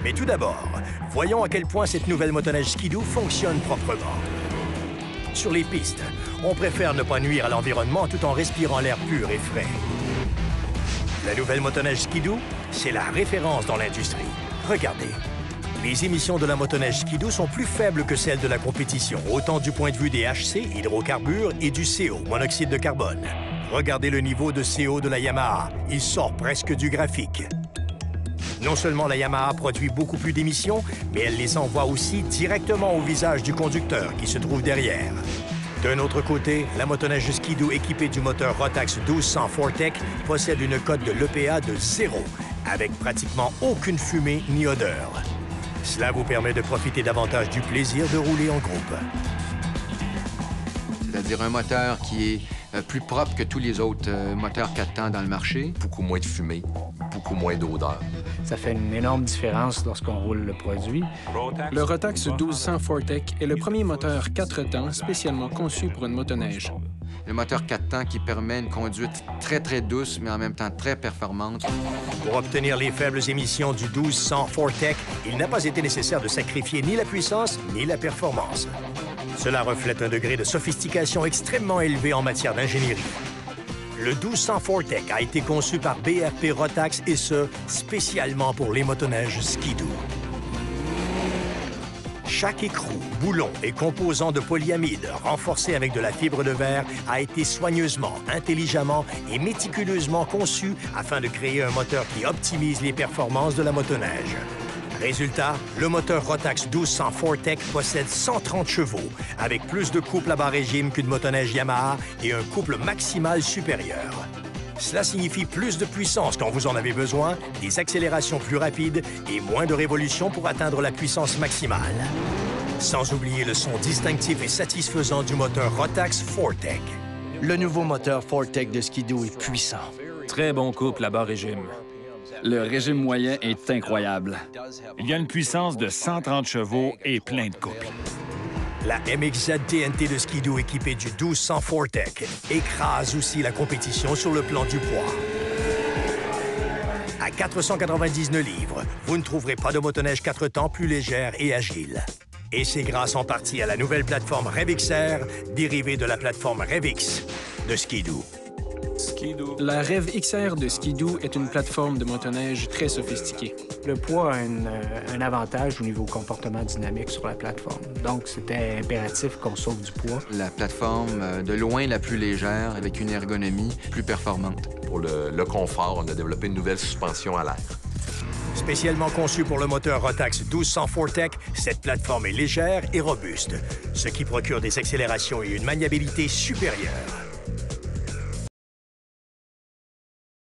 Mais tout d'abord, voyons à quel point cette nouvelle motoneige Ski-Doo fonctionne proprement. Sur les pistes, on préfère ne pas nuire à l'environnement tout en respirant l'air pur et frais. La nouvelle motoneige Ski-Doo, c'est la référence dans l'industrie. Regardez. Les émissions de la motoneige Ski-Doo sont plus faibles que celles de la compétition, autant du point de vue des HC, hydrocarbures, et du CO, monoxyde de carbone. Regardez le niveau de CO de la Yamaha. Il sort presque du graphique. Non seulement la Yamaha produit beaucoup plus d'émissions, mais elle les envoie aussi directement au visage du conducteur qui se trouve derrière. D'un autre côté, la motoneige Ski-Doo équipée du moteur Rotax 1200 Fortec possède une cote de l'EPA de 0, avec pratiquement aucune fumée ni odeur. Cela vous permet de profiter davantage du plaisir de rouler en groupe. C'est-à-dire un moteur qui est plus propre que tous les autres moteurs 4 temps dans le marché. Beaucoup moins de fumée, beaucoup moins d'odeur. Ça fait une énorme différence lorsqu'on roule le produit. Le Rotax 1200 Fortec est le premier moteur 4 temps spécialement conçu pour une motoneige. Le moteur 4 temps qui permet une conduite très, très douce, mais en même temps très performante. Pour obtenir les faibles émissions du 1200 Fortec, il n'a pas été nécessaire de sacrifier ni la puissance ni la performance. Cela reflète un degré de sophistication extrêmement élevé en matière d'ingénierie. Le 1200 Fortec a été conçu par BRP Rotax et ce, spécialement pour les motoneiges Ski-Doo. Chaque écrou, boulon et composant de polyamide renforcé avec de la fibre de verre a été soigneusement, intelligemment et méticuleusement conçu afin de créer un moteur qui optimise les performances de la motoneige. Résultat, le moteur Rotax 1200 Fortec possède 130 chevaux, avec plus de couple à bas régime qu'une motoneige Yamaha et un couple maximal supérieur. Cela signifie plus de puissance quand vous en avez besoin, des accélérations plus rapides et moins de révolutions pour atteindre la puissance maximale. Sans oublier le son distinctif et satisfaisant du moteur Rotax Fortec. Le nouveau moteur Fortec de Ski-Doo est puissant. Très bon couple à bas régime. Le régime moyen est incroyable. Il y a une puissance de 130 chevaux et plein de couples. La MXZ TNT de Ski-Doo équipée du 1200 Fortec écrase aussi la compétition sur le plan du poids. À 499 livres, vous ne trouverez pas de motoneige 4 temps plus légère et agile. Et c'est grâce en partie à la nouvelle plateforme RevXR, dérivée de la plateforme RevX de Ski-Doo. La Rev XR de Ski-Doo est une plateforme de motoneige très sophistiquée. Le poids a un avantage au niveau comportement dynamique sur la plateforme. Donc, c'était impératif qu'on sauve du poids. La plateforme, de loin la plus légère, avec une ergonomie plus performante. Pour le confort, on a développé une nouvelle suspension à l'air. Spécialement conçue pour le moteur Rotax 1200 Fortec, cette plateforme est légère et robuste, ce qui procure des accélérations et une maniabilité supérieure.